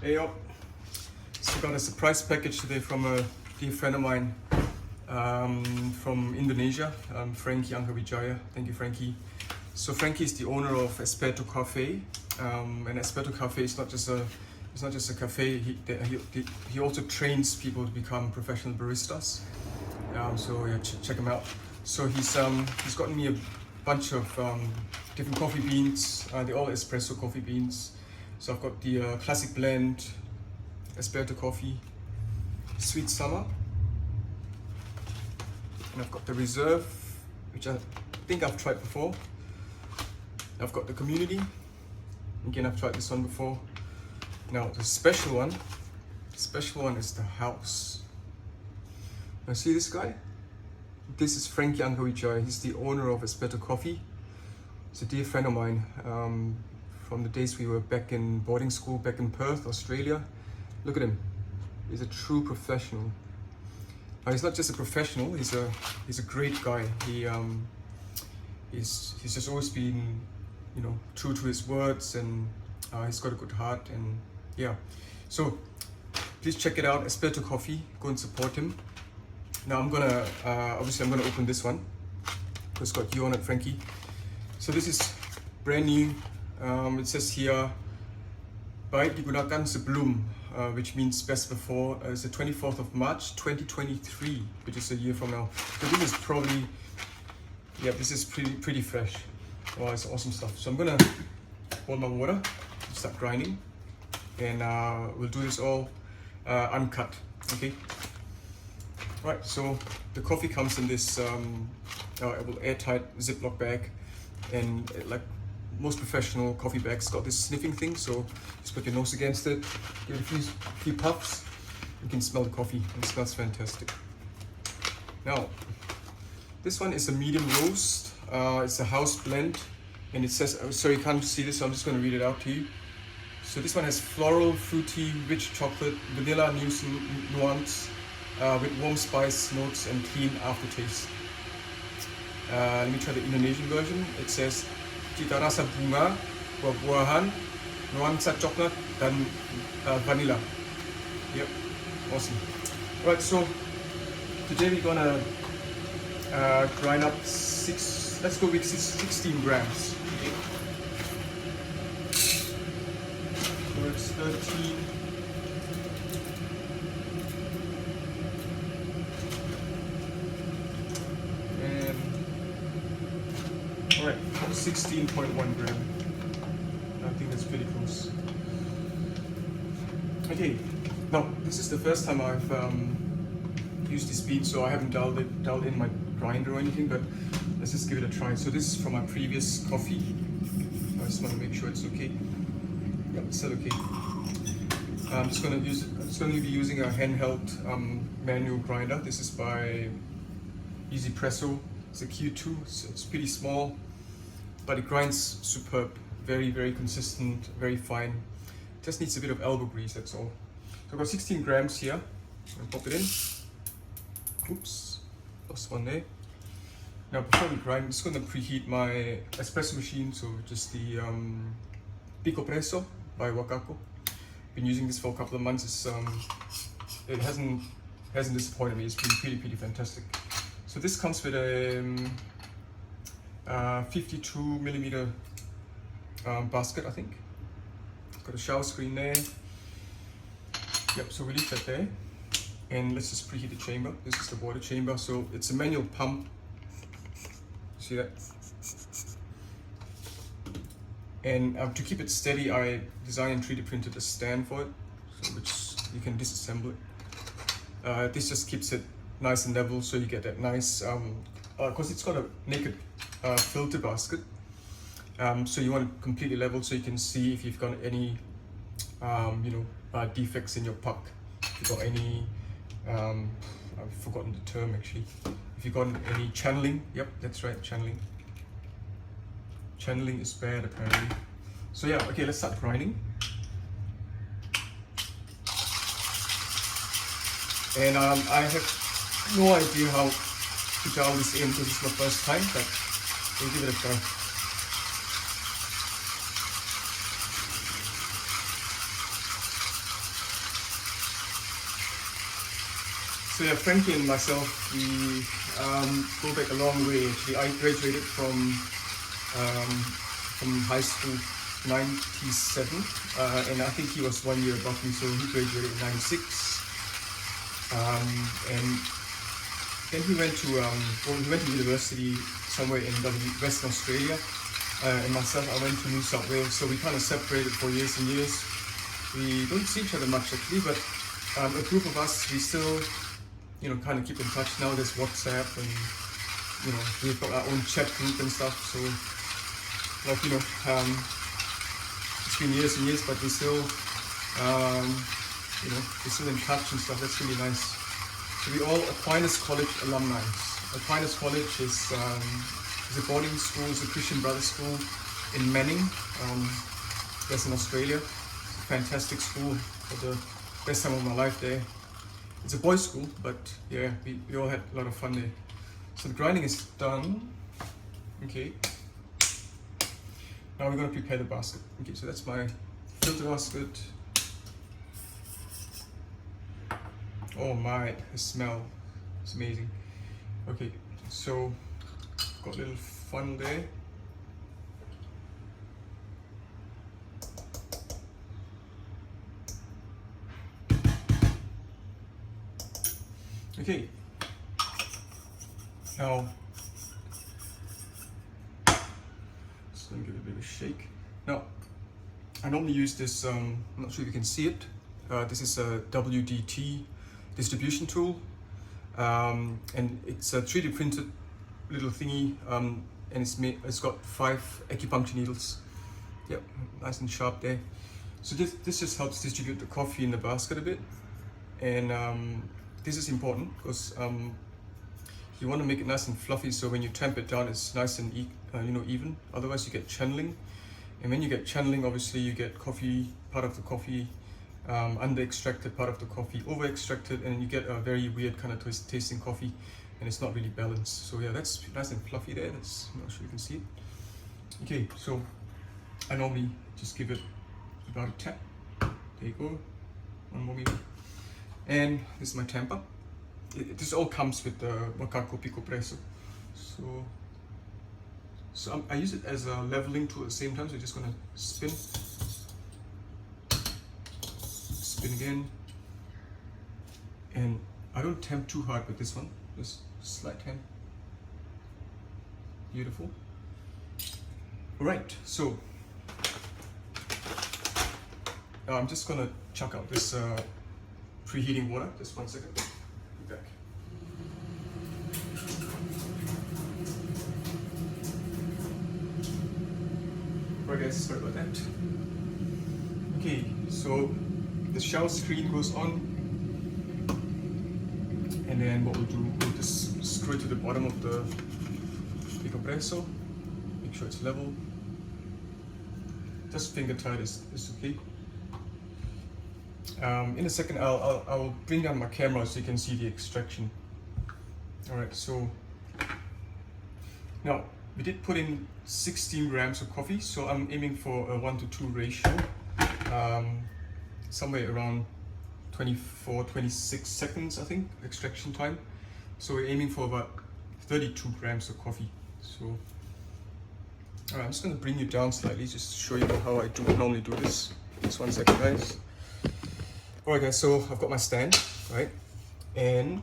Hey up. So got a surprise package today from a dear friend of mine from Indonesia, Franky Angkawidjaja. Thank you, Franky. So Franky is the owner of Esperto Caffe, and Esperto Caffe is not just a cafe. He also trains people to become professional baristas. So yeah, check him out. So he's gotten me a bunch of different coffee beans. They're all espresso coffee beans. So I've got the classic blend, Esperto coffee, sweet summer, and I've got the reserve, which I think I've tried before. I've got the community. Again, I've tried this one before. Now the special one is the house. Now see this guy? This is Franky Angkawidjaja. He's the owner of Esperto Coffee. He's a dear friend of mine from the days we were back in boarding school back in Perth, Australia. Look at him. He's a true professional. Now, he's not just a professional. He's a great guy. He's just always been, true to his words, and he's got a good heart, and yeah. So please check it out, Esperto Coffee. Go and support him. Now I'm gonna open this one. It's got you on it, Franky. So this is brand new. It says here, baik digunakan sebelum, which means best before. It's the 24th of March 2023, which is a year from now. So this is probably, this is pretty fresh. Wow, it's awesome stuff. So I'm gonna pour my water, start grinding, and we'll do this all uncut. Okay. Right. So the coffee comes in this airtight Ziploc bag, and like most professional coffee bags, got this sniffing thing. So just put your nose against it, give it a few puffs. You can smell the coffee. It smells fantastic. Now, this one is a medium roast. It's a house blend, and it says, sorry, you can't see this, so I'm just going to read it out to you. So this one has floral, fruity, rich chocolate, vanilla nuance, with warm spice notes and clean aftertaste. Let me try the Indonesian version. It says cita rasa bunga, buah-buahan, nuansa coklat, dan vanilla. Yep, awesome. Right, so today we're gonna grind up let's go with 16 grams. Okay. So it's 13. Alright, 16.1 gram. I think that's pretty close. Okay, now this is the first time I've used this bean, so I haven't dialed in my grinder or anything, but let's just give it a try. So this is from my previous coffee. I just want to make sure it's okay. Yep, it's still okay. I'm just going to be using a handheld manual grinder. This is by Esperto. It's a Q2, so it's pretty small, but it grinds superb. Very, very consistent, very fine. Just needs a bit of elbow grease, that's all. So I've got 16 grams here. I'll pop it in. Oops, lost one there. Now before we grind, I'm just going to preheat my espresso machine. So just the Picopresso by Wacaco. Been using this for a couple of months. It hasn't disappointed me. It's been pretty fantastic. So this comes with a 52 millimeter basket, I think. It's got a shower screen there. Yep, so we leave that there. And let's just preheat the chamber. This is the water chamber. So it's a manual pump. See that? And to keep it steady, I designed and 3D printed a stand for it, so which you can disassemble it. This just keeps it nice and level, so you get that nice, because it's got a naked filter basket, so you want it completely level so you can see if you've got any defects in your puck. If you've got any I've forgotten the term actually, if you've got any channeling. Yep, that's right, channeling is bad apparently. So yeah, okay, let's start grinding. And I have no idea how to dial this in because it's my first time, but we'll give it a try. So yeah, Franky and myself, we go back a long way. Actually, I graduated from high school 97, and I think he was 1 year above me, so he graduated in 96. And then he went to university somewhere in Western Australia, and myself, I went to New South Wales. So we kind of separated for years and years. We don't see each other much actually, but a group of us, we still, kind of keep in touch. Now there's WhatsApp, and we've got our own chat group and stuff. So it's been years and years, but we still, we're still in touch and stuff. That's really nice. So we all Aquinas College alumni. Aquinas College is a boarding school, it's a Christian Brothers school in Manning. That's in Australia. It's a fantastic school. For the best time of my life there. It's a boys' school, but yeah, we all had a lot of fun there. So the grinding is done. Okay. Now we're going to prepare the basket. Okay, so that's my filter basket. Oh my, the smell is amazing. Okay, so got a little funnel there. Okay, now just going to give it a bit of a shake. Now, I normally use this, I'm not sure if you can see it. This is a WDT distribution tool, and it's a 3D printed little thingy, and it's got 5 acupuncture needles. Yep, nice and sharp there. So this just helps distribute the coffee in the basket a bit, and this is important because you want to make it nice and fluffy, so when you tamp it down, it's nice and even. Otherwise, you get channeling, and when you get channeling, obviously you get part of the coffee under extracted, part of the coffee over extracted, and you get a very weird kind of tasting coffee, and it's not really balanced. So yeah, that's nice and fluffy there. I'm not sure you can see it. Okay, so I normally just give it about a tap. There you go. One more maybe. And this is my tamper. This all comes with the Wacaco Picopresso. So I use it as a leveling tool at the same time. So I'm just gonna spin again. And I don't tamp too hard with this one. Just slight tamp. Beautiful. All right. So now I'm just gonna chuck out this preheating water. Just 1 second. Be back. Right guys, sorry about that. Okay, so the shower screen goes on, and then what we'll do, we'll just screw it to the bottom of the Picopresso. Make sure it's level. Just finger tight is okay. In a second, I'll bring down my camera so you can see the extraction. All right, so now we did put in 16 grams of coffee, so I'm aiming for a 1:2 ratio, somewhere around 24-26 seconds, I think, extraction time. So we're aiming for about 32 grams of coffee. So, all right, I'm just going to bring you down slightly just to show you how I normally do this. Just 1 second, guys. Alright guys, so I've got my stand, right, and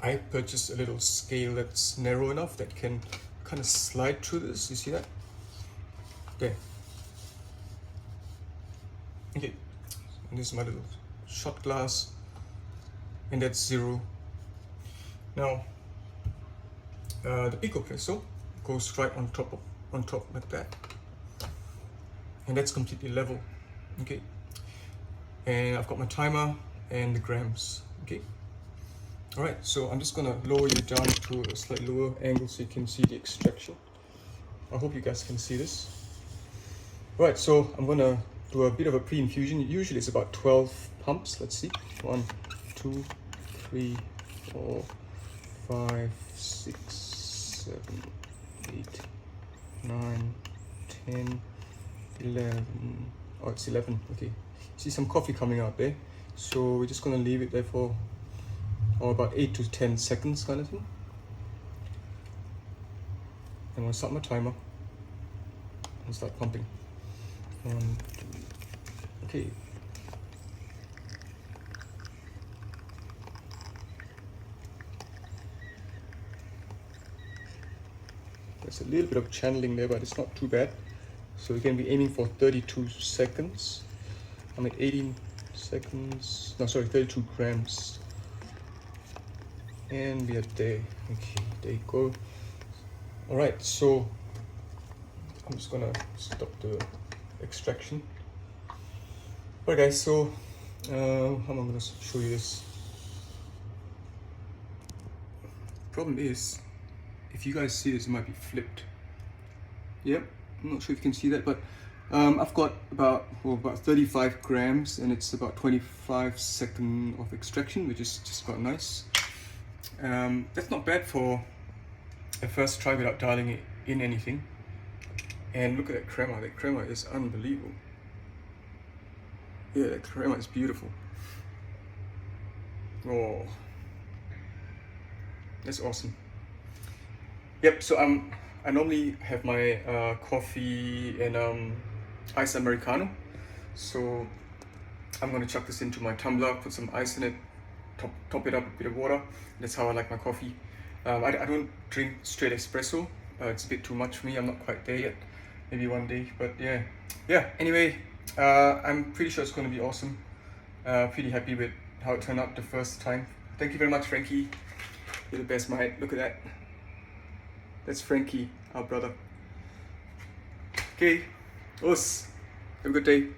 I purchased a little scale that's narrow enough that can kind of slide through this. You see that? Okay. Okay, and this is my little shot glass, and that's 0. Now, the Picopresso goes right on top like that, and that's completely level. Okay. And I've got my timer and the grams. Okay. All right. So I'm just gonna lower you down to a slightly lower angle so you can see the extraction. I hope you guys can see this. All right. So I'm gonna do a bit of a pre-infusion. Usually it's about 12 pumps. Let's see. 1, 2, 3, 4, 5, 6, 7, 8, 9, 10, 11. Oh, it's 11. Okay. See some coffee coming out there, so we're just going to leave it there for or about 8 to 10 seconds kind of thing. I'm gonna start my timer and start pumping. Okay. There's a little bit of channeling there, but it's not too bad. So we can be aiming for 32 seconds. I'm at 18 seconds. No, sorry, 32 grams. And we are there. Okay, there you go. All right, so I'm just gonna stop the extraction. All right, guys. So how am I gonna show you this? Problem is, if you guys see this, it might be flipped. Yep, I'm not sure if you can see that, but I've got about 35 grams, and it's about 25 seconds of extraction, which is just about nice. That's not bad for a first try without dialing it in anything. And look at that crema. That crema is unbelievable. Yeah, that crema is beautiful. Oh, that's awesome. Yep, so I normally have my coffee and iced Americano. So I'm gonna chuck this into my tumbler, put some ice in it, top it up with a bit of water. That's how I like my coffee. I don't drink straight espresso. It's a bit too much for me. I'm not quite there yet. Maybe one day, but yeah. Anyway, I'm pretty sure it's gonna be awesome. Pretty happy with how it turned out the first time. Thank you very much, Franky. You're the best, mate. Look at that. That's Franky, our brother. Okay, us. Have a good day.